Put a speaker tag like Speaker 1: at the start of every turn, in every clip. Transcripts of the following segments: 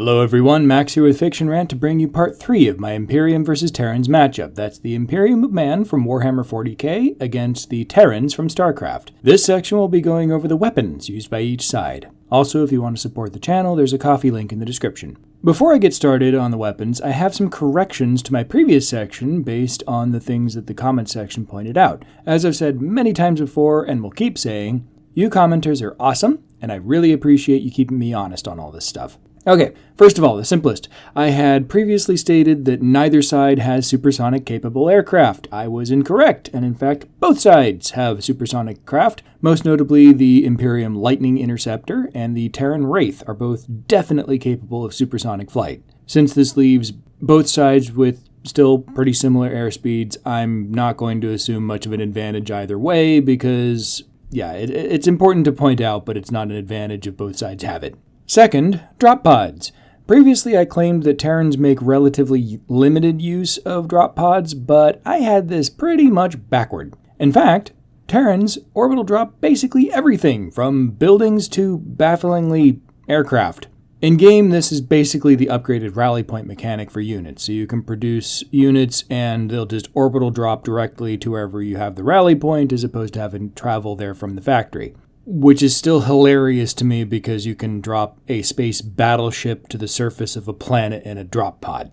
Speaker 1: Hello everyone, Max here with Fiction Rant to bring you part 3 of my Imperium vs. Terrans matchup. That's the Imperium of Man from Warhammer 40k against the Terrans from Starcraft. This section will be going over the weapons used by each side. Also, if you want to support the channel, there's a coffee link in the description. Before I get started on the weapons, I have some corrections to my previous section based on the things that the comment section pointed out. As I've said many times before and will keep saying, you commenters are awesome, and I really appreciate you keeping me honest on all this stuff. Okay, first of all, the simplest. I had previously stated that neither side has supersonic capable aircraft. I was incorrect, and in fact, both sides have supersonic craft. Most notably, the Imperium Lightning Interceptor and the Terran Wraith are both definitely capable of supersonic flight. Since this leaves both sides with still pretty similar airspeeds, I'm not going to assume much of an advantage either way because, yeah, it's important to point out, but it's not an advantage if both sides have it. Second, drop pods. Previously, I claimed that Terrans make relatively limited use of drop pods, but I had this pretty much backward. In fact, Terrans orbital drop basically everything, from buildings to, bafflingly, aircraft. In-game, this is basically the upgraded rally point mechanic for units, so you can produce units and they'll just orbital drop directly to wherever you have the rally point as opposed to having to travel there from the factory. Which is still hilarious to me because you can drop a space battleship to the surface of a planet in a drop pod.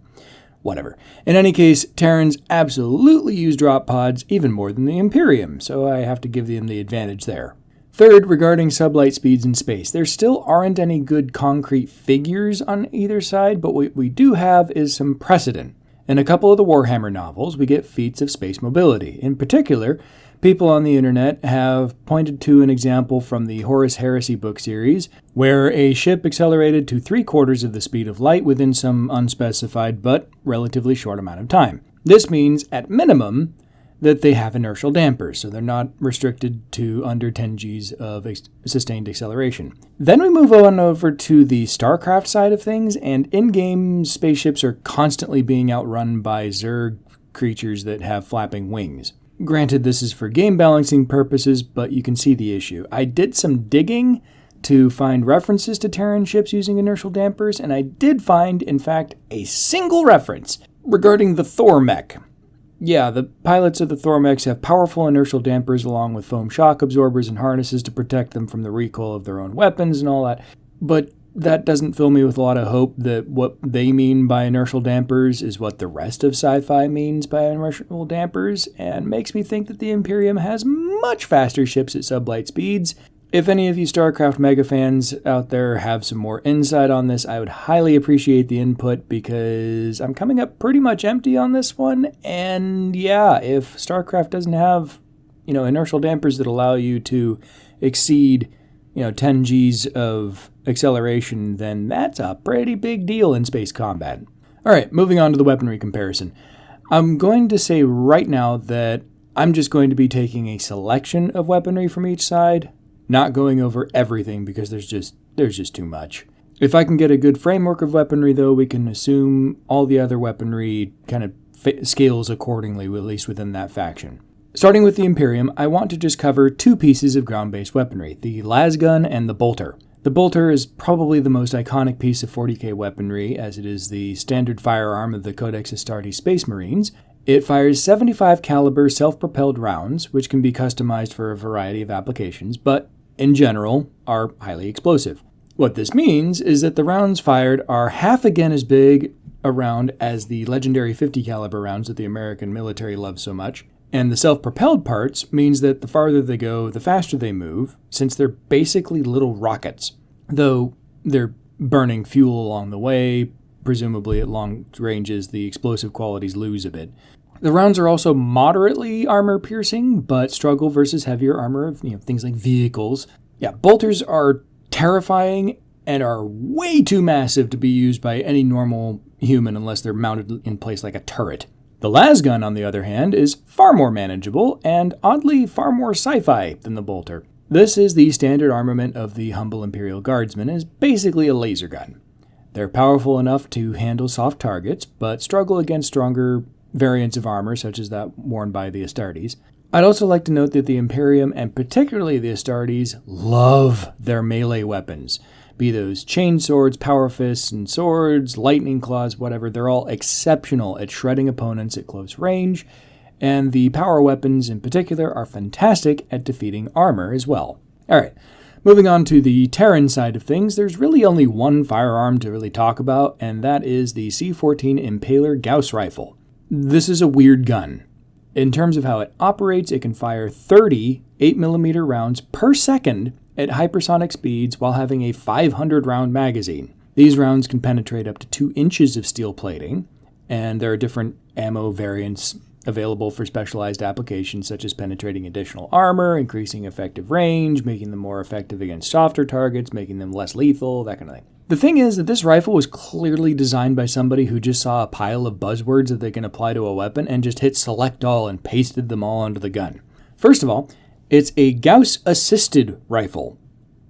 Speaker 1: Whatever. In any case, Terrans absolutely use drop pods even more than the Imperium, so I have to give them the advantage there. Third, regarding sublight speeds in space, there still aren't any good concrete figures on either side, but what we do have is some precedent. In a couple of the Warhammer novels, we get feats of space mobility. In particular, people on the internet have pointed to an example from the Horus Heresy book series, where a ship accelerated to 3/4 of the speed of light within some unspecified but relatively short amount of time. This means, at minimum, that they have inertial dampers, so they're not restricted to under 10 Gs of sustained acceleration. Then we move on over to the Starcraft side of things, and in-game spaceships are constantly being outrun by Zerg creatures that have flapping wings. Granted, this is for game balancing purposes, but you can see the issue. I did some digging to find references to Terran ships using inertial dampers, and I did find, in fact, a single reference regarding the Thor mech. Yeah, the pilots of the Thor mechs have powerful inertial dampers along with foam shock absorbers and harnesses to protect them from the recoil of their own weapons and all that, but that doesn't fill me with a lot of hope that what they mean by inertial dampers is what the rest of sci-fi means by inertial dampers, and makes me think that the Imperium has much faster ships at sublight speeds. If any of you StarCraft mega fans out there have some more insight on this, I would highly appreciate the input because I'm coming up pretty much empty on this one, and yeah, if StarCraft doesn't have, inertial dampers that allow you to exceed 10 Gs of acceleration, then that's a pretty big deal in space combat. Alright, moving on to the weaponry comparison. I'm going to say right now that I'm just going to be taking a selection of weaponry from each side, not going over everything because there's just too much. If I can get a good framework of weaponry, though, we can assume all the other weaponry kind of scales accordingly, at least within that faction. Starting with the Imperium, I want to just cover two pieces of ground-based weaponry, the lasgun and the bolter. The bolter is probably the most iconic piece of 40k weaponry, as it is the standard firearm of the Codex Astartes Space Marines. It fires 75 caliber self-propelled rounds, which can be customized for a variety of applications, but in general are highly explosive. What this means is that the rounds fired are half again as big a round as the legendary 50 caliber rounds that the American military loves so much. And the self-propelled parts means that the farther they go, the faster they move, since they're basically little rockets. Though they're burning fuel along the way, presumably at long ranges, the explosive qualities lose a bit. The rounds are also moderately armor-piercing, but struggle versus heavier armor of things like vehicles. Yeah, bolters are terrifying and are way too massive to be used by any normal human unless they're mounted in place like a turret. The lasgun, on the other hand, is far more manageable and, oddly, far more sci-fi than the bolter. This is the standard armament of the humble Imperial Guardsman, and is basically a laser gun. They're powerful enough to handle soft targets, but struggle against stronger variants of armor, such as that worn by the Astartes. I'd also like to note that the Imperium, and particularly the Astartes, love their melee weapons. Be those chain swords, power fists and swords, lightning claws, whatever, they're all exceptional at shredding opponents at close range, and the power weapons in particular are fantastic at defeating armor as well. Alright, moving on to the Terran side of things, there's really only one firearm to really talk about, and that is the C-14 Impaler Gauss rifle. This is a weird gun. In terms of how it operates, it can fire 30 8mm rounds per second at hypersonic speeds while having a 500-round magazine. These rounds can penetrate up to 2 inches of steel plating, and there are different ammo variants available for specialized applications such as penetrating additional armor, increasing effective range, making them more effective against softer targets, making them less lethal, that kind of thing. The thing is that this rifle was clearly designed by somebody who just saw a pile of buzzwords that they can apply to a weapon and just hit select all and pasted them all onto the gun. First of all, it's a Gauss-assisted rifle,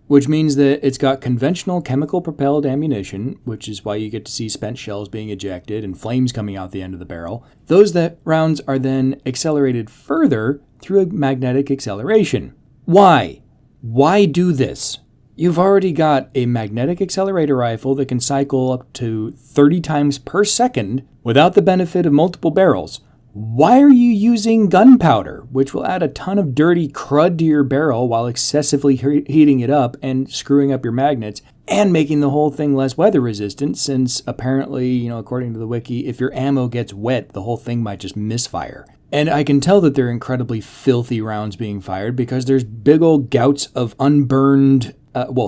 Speaker 1: which means that it's got conventional chemical-propelled ammunition, which is why you get to see spent shells being ejected and flames coming out the end of the barrel. Those rounds are then accelerated further through a magnetic acceleration. Why? Why do this? You've already got a magnetic accelerator rifle that can cycle up to 30 times per second without the benefit of multiple barrels. Why are you using gunpowder, which will add a ton of dirty crud to your barrel while excessively heating it up and screwing up your magnets and making the whole thing less weather resistant, since apparently, according to the wiki, if your ammo gets wet, the whole thing might just misfire. And I can tell that they're incredibly filthy rounds being fired because there's big old gouts of unburned,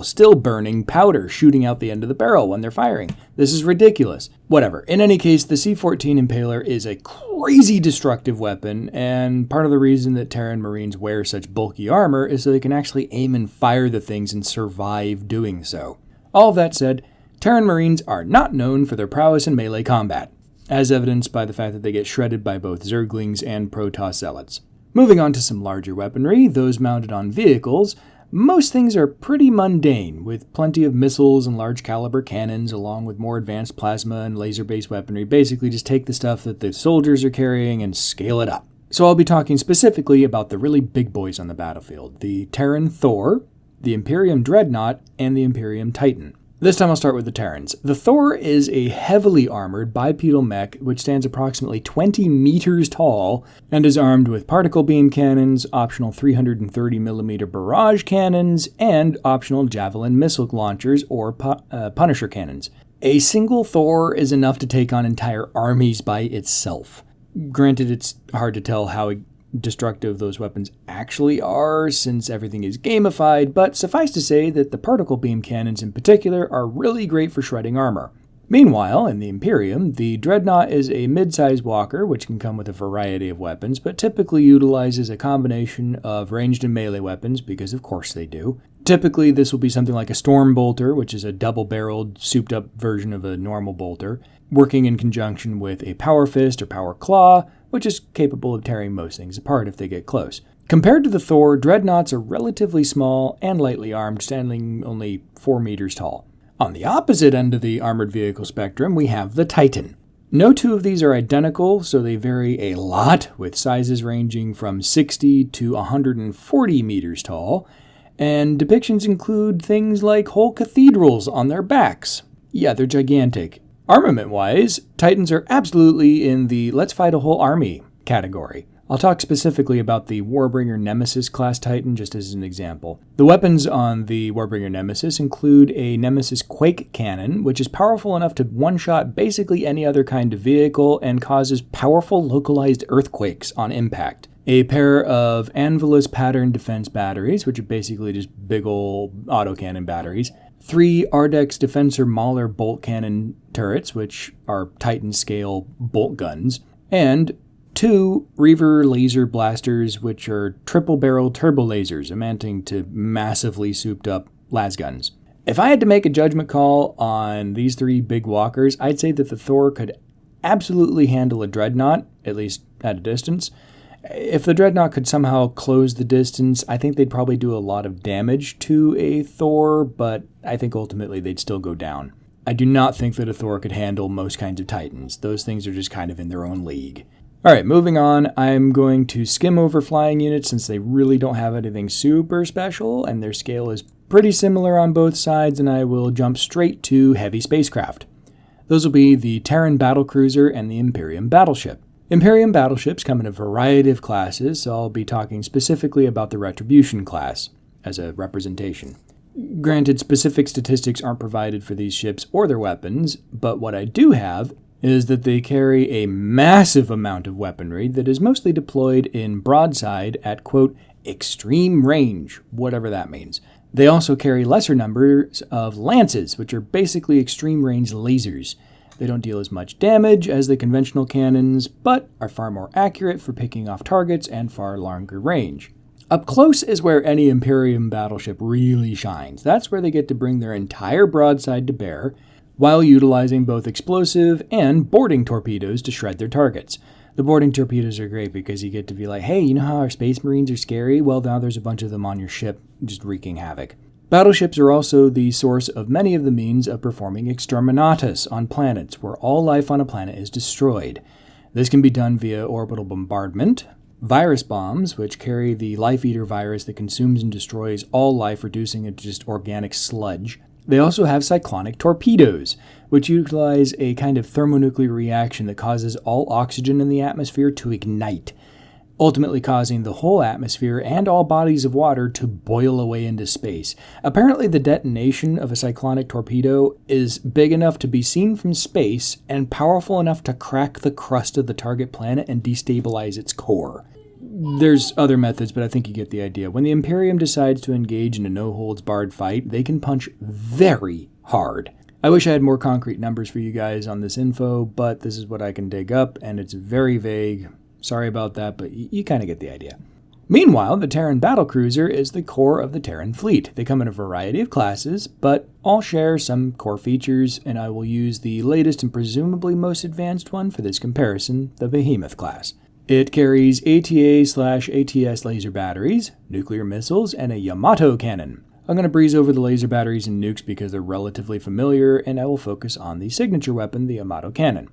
Speaker 1: still burning powder shooting out the end of the barrel when they're firing. This is ridiculous. Whatever. In any case, the C-14 Impaler is a crazy destructive weapon, and part of the reason that Terran Marines wear such bulky armor is so they can actually aim and fire the things and survive doing so. All of that said, Terran Marines are not known for their prowess in melee combat, as evidenced by the fact that they get shredded by both Zerglings and Protoss Zealots. Moving on to some larger weaponry, those mounted on vehicles, most things are pretty mundane, with plenty of missiles and large caliber cannons, along with more advanced plasma and laser-based weaponry. Basically, just take the stuff that the soldiers are carrying and scale it up. So I'll be talking specifically about the really big boys on the battlefield, the Terran Thor, the Imperium Dreadnought, and the Imperium Titan. This time I'll start with the Terrans. The Thor is a heavily armored bipedal mech which stands approximately 20 meters tall and is armed with particle beam cannons, optional 330mm barrage cannons, and optional javelin missile launchers or Punisher cannons. A single Thor is enough to take on entire armies by itself. Granted, it's hard to tell how destructive those weapons actually are, since everything is gamified, but suffice to say that the particle beam cannons in particular are really great for shredding armor. Meanwhile, in the Imperium, the Dreadnought is a mid-size walker which can come with a variety of weapons, but typically utilizes a combination of ranged and melee weapons, because of course they do. Typically, this will be something like a Storm Bolter, which is a double-barreled, souped-up version of a normal bolter, working in conjunction with a Power Fist or Power Claw, which is capable of tearing most things apart if they get close. Compared to the Thor, Dreadnoughts are relatively small and lightly armed, standing only 4 meters tall. On the opposite end of the armored vehicle spectrum, we have the Titan. No two of these are identical, so they vary a lot, with sizes ranging from 60 to 140 meters tall, and depictions include things like whole cathedrals on their backs. Yeah, they're gigantic. Armament-wise, Titans are absolutely in the let's fight a whole army category. I'll talk specifically about the Warbringer Nemesis class Titan just as an example. The weapons on the Warbringer Nemesis include a Nemesis Quake Cannon, which is powerful enough to one-shot basically any other kind of vehicle and causes powerful localized earthquakes on impact. A pair of Anvilus Pattern Defense Batteries, which are basically just big ol' autocannon batteries. 3 Ardex Defensor Mauler Bolt Cannon turrets, which are Titan-scale bolt guns. And 2 Reaver Laser Blasters, which are triple-barrel turbo lasers, amounting to massively souped-up lasguns. If I had to make a judgment call on these 3 big walkers, I'd say that the Thor could absolutely handle a Dreadnought, at least at a distance. If the Dreadnought could somehow close the distance, I think they'd probably do a lot of damage to a Thor, but I think ultimately they'd still go down. I do not think that a Thor could handle most kinds of Titans. Those things are just kind of in their own league. Alright, moving on, I'm going to skim over flying units since they really don't have anything super special, and their scale is Pretty similar on both sides, and I will jump straight to heavy spacecraft. Those will be the Terran battlecruiser and the Imperium battleship. Imperium battleships come in a variety of classes, so I'll be talking specifically about the Retribution class as a representation. Granted, specific statistics aren't provided for these ships or their weapons, but what I do have is that they carry a massive amount of weaponry that is mostly deployed in broadside at, quote, extreme range, whatever that means. They also carry lesser numbers of lances, which are basically extreme range lasers. They don't deal as much damage as the conventional cannons, but are far more accurate for picking off targets and far longer range. Up close is where any Imperium battleship really shines. That's where they get to bring their entire broadside to bear, while utilizing both explosive and boarding torpedoes to shred their targets. The boarding torpedoes are great because you get to be like, hey, you know how our space marines are scary? Well, now there's a bunch of them on your ship just wreaking havoc. Battleships are also the source of many of the means of performing exterminatus on planets, where all life on a planet is destroyed. This can be done via orbital bombardment, virus bombs, which carry the Life Eater virus that consumes and destroys all life, reducing it to just organic sludge. They also have cyclonic torpedoes, which utilize a kind of thermonuclear reaction that causes all oxygen in the atmosphere to ignite, ultimately causing the whole atmosphere and all bodies of water to boil away into space. Apparently, the detonation of a cyclonic torpedo is big enough to be seen from space and powerful enough to crack the crust of the target planet and destabilize its core. There's other methods, but I think you get the idea. When the Imperium decides to engage in a no-holds-barred fight, they can punch very hard. I wish I had more concrete numbers for you guys on this info, but this is what I can dig up, and it's very vague. Sorry about that, but you kind of get the idea. Meanwhile, the Terran battlecruiser is the core of the Terran fleet. They come in a variety of classes, but all share some core features, and I will use the latest and presumably most advanced one for this comparison, the Behemoth class. It carries ATA/ATS laser batteries, nuclear missiles, and a Yamato cannon. I'm going to breeze over the laser batteries and nukes because they're relatively familiar, and I will focus on the signature weapon, the Yamato cannon.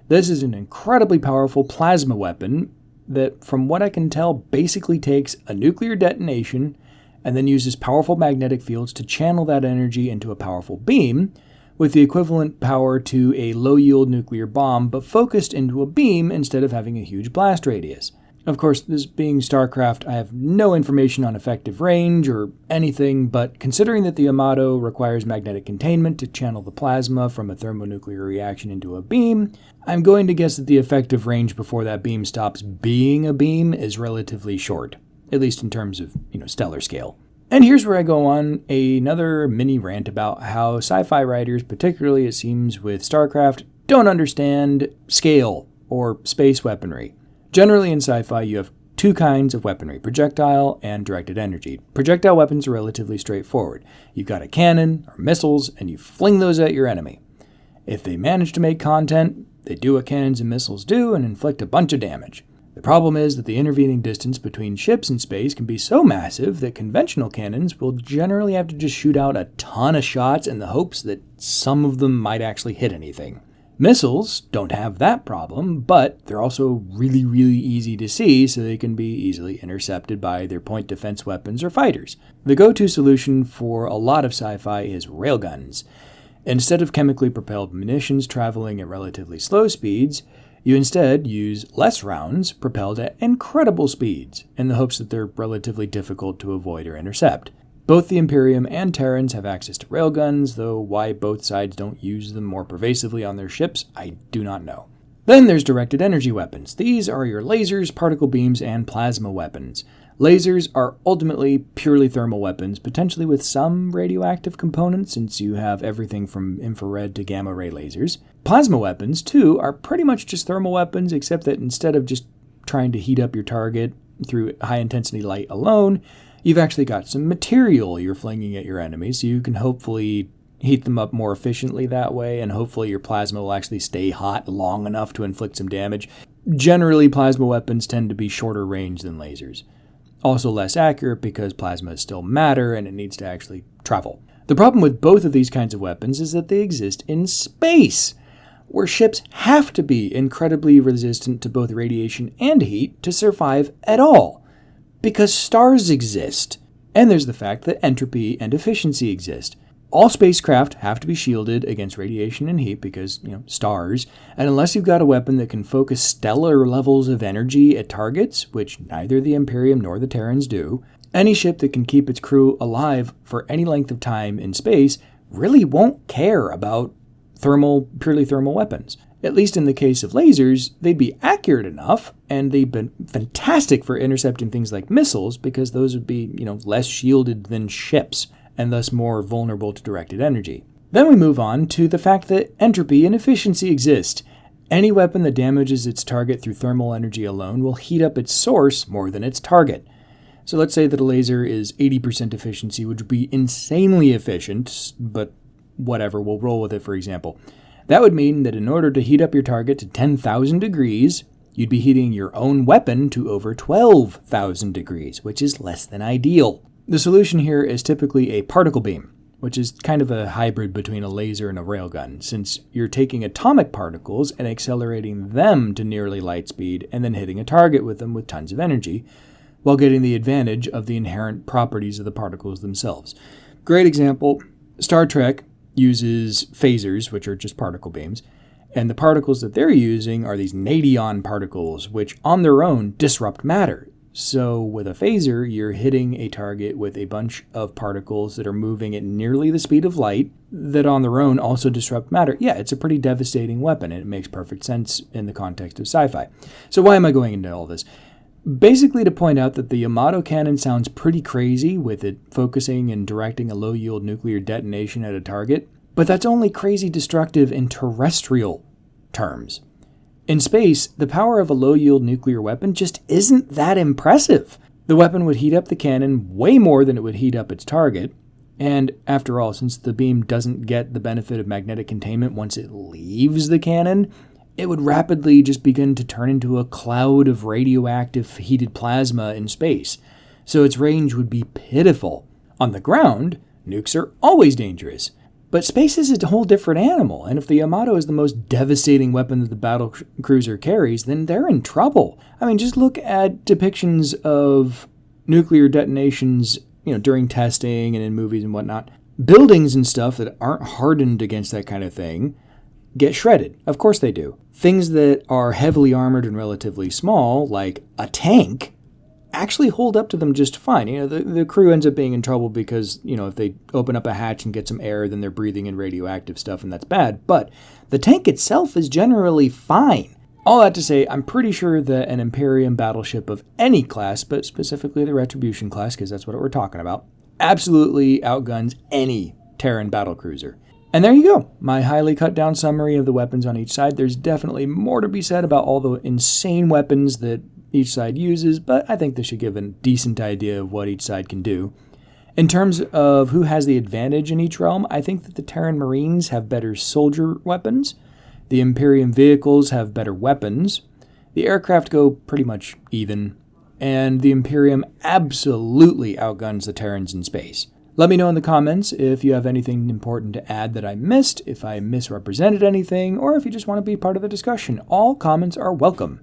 Speaker 1: This is an incredibly powerful plasma weapon that, from what I can tell, basically takes a nuclear detonation and then uses powerful magnetic fields to channel that energy into a powerful beam, with the equivalent power to a low-yield nuclear bomb, but focused into a beam instead of having a huge blast radius. Of course, this being Starcraft, I have no information on effective range or anything, but considering that the Yamato requires magnetic containment to channel the plasma from a thermonuclear reaction into a beam, I'm going to guess that the effective range before that beam stops being a beam is relatively short, at least in terms of, stellar scale. And here's where I go on another mini rant about how sci-fi writers, particularly it seems with Starcraft, don't understand scale or space weaponry. Generally in sci-fi, you have two kinds of weaponry, projectile and directed energy. Projectile weapons are relatively straightforward. You've got a cannon or missiles, and you fling those at your enemy. If they manage to make content, they do what cannons and missiles do and inflict a bunch of damage. The problem is that the intervening distance between ships in space can be so massive that conventional cannons will generally have to just shoot out a ton of shots in the hopes that some of them might actually hit anything. Missiles don't have that problem, but they're also really, really easy to see, so they can be easily intercepted by their point defense weapons or fighters. The go-to solution for a lot of sci-fi is railguns. Instead of chemically propelled munitions traveling at relatively slow speeds, you instead use less rounds propelled at incredible speeds, in the hopes that they're relatively difficult to avoid or intercept. Both the Imperium and Terrans have access to railguns, though why both sides don't use them more pervasively on their ships, I do not know. Then there's directed energy weapons. These are your lasers, particle beams, and plasma weapons. Lasers are ultimately purely thermal weapons, potentially with some radioactive components, since you have everything from infrared to gamma ray lasers. Plasma weapons, too, are pretty much just thermal weapons, except that instead of just trying to heat up your target through high-intensity light alone, you've actually got some material you're flinging at your enemy, so you can hopefully heat them up more efficiently that way, and hopefully your plasma will actually stay hot long enough to inflict some damage. Generally, plasma weapons tend to be shorter range than lasers. Also less accurate because plasma is still matter and it needs to actually travel. The problem with both of these kinds of weapons is that they exist in space, where ships have to be incredibly resistant to both radiation and heat to survive at all. Because stars exist. And there's the fact that entropy and efficiency exist. All spacecraft have to be shielded against radiation and heat because, stars, and unless you've got a weapon that can focus stellar levels of energy at targets, which neither the Imperium nor the Terrans do, any ship that can keep its crew alive for any length of time in space really won't care about purely thermal weapons. At least in the case of lasers, they'd be accurate enough, and they've been fantastic for intercepting things like missiles because those would be, less shielded than ships, and thus more vulnerable to directed energy. Then we move on to the fact that entropy and efficiency exist. Any weapon that damages its target through thermal energy alone will heat up its source more than its target. So let's say that a laser is 80% efficiency, which would be insanely efficient, but whatever, we'll roll with it for example. That would mean that in order to heat up your target to 10,000 degrees, you'd be heating your own weapon to over 12,000 degrees, which is less than ideal. The solution here is typically a particle beam, which is kind of a hybrid between a laser and a railgun, since you're taking atomic particles and accelerating them to nearly light speed and then hitting a target with them with tons of energy, while getting the advantage of the inherent properties of the particles themselves. Great example, Star Trek uses phasers, which are just particle beams, and the particles that they're using are these nadion particles, which on their own disrupt matter. So with a phaser, you're hitting a target with a bunch of particles that are moving at nearly the speed of light that on their own also disrupt matter. Yeah, it's a pretty devastating weapon, and it makes perfect sense in the context of sci-fi. So why am I going into all this? Basically to point out that the Yamato cannon sounds pretty crazy with it focusing and directing a low-yield nuclear detonation at a target, but that's only crazy destructive in terrestrial terms. In space, the power of a low-yield nuclear weapon just isn't that impressive. The weapon would heat up the cannon way more than it would heat up its target, and after all, since the beam doesn't get the benefit of magnetic containment once it leaves the cannon, it would rapidly just begin to turn into a cloud of radioactive heated plasma in space, so its range would be pitiful. On the ground, nukes are always dangerous. But space is a whole different animal, and if the Yamato is the most devastating weapon that the battle cruiser carries, then they're in trouble. I mean, just look at depictions of nuclear detonations, during testing and in movies and whatnot. Buildings and stuff that aren't hardened against that kind of thing get shredded. Of course they do. Things that are heavily armored and relatively small, like a tank, actually hold up to them just fine. The crew ends up being in trouble because, if they open up a hatch and get some air, then they're breathing in radioactive stuff, and that's bad. But the tank itself is generally fine. All that to say, I'm pretty sure that an Imperium battleship of any class, but specifically the Retribution class, because that's what we're talking about, absolutely outguns any Terran battlecruiser. And there you go, my highly cut down summary of the weapons on each side. There's definitely more to be said about all the insane weapons that each side uses, but I think this should give a decent idea of what each side can do. In terms of who has the advantage in each realm, I think that the Terran Marines have better soldier weapons, the Imperium vehicles have better weapons, the aircraft go pretty much even, and the Imperium absolutely outguns the Terrans in space. Let me know in the comments if you have anything important to add that I missed, if I misrepresented anything, or if you just want to be part of the discussion. All comments are welcome.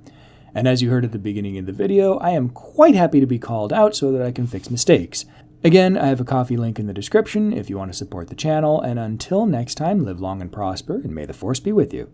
Speaker 1: And as you heard at the beginning of the video, I am quite happy to be called out so that I can fix mistakes. Again, I have a coffee link in the description if you want to support the channel, and until next time, live long and prosper, and may the Force be with you.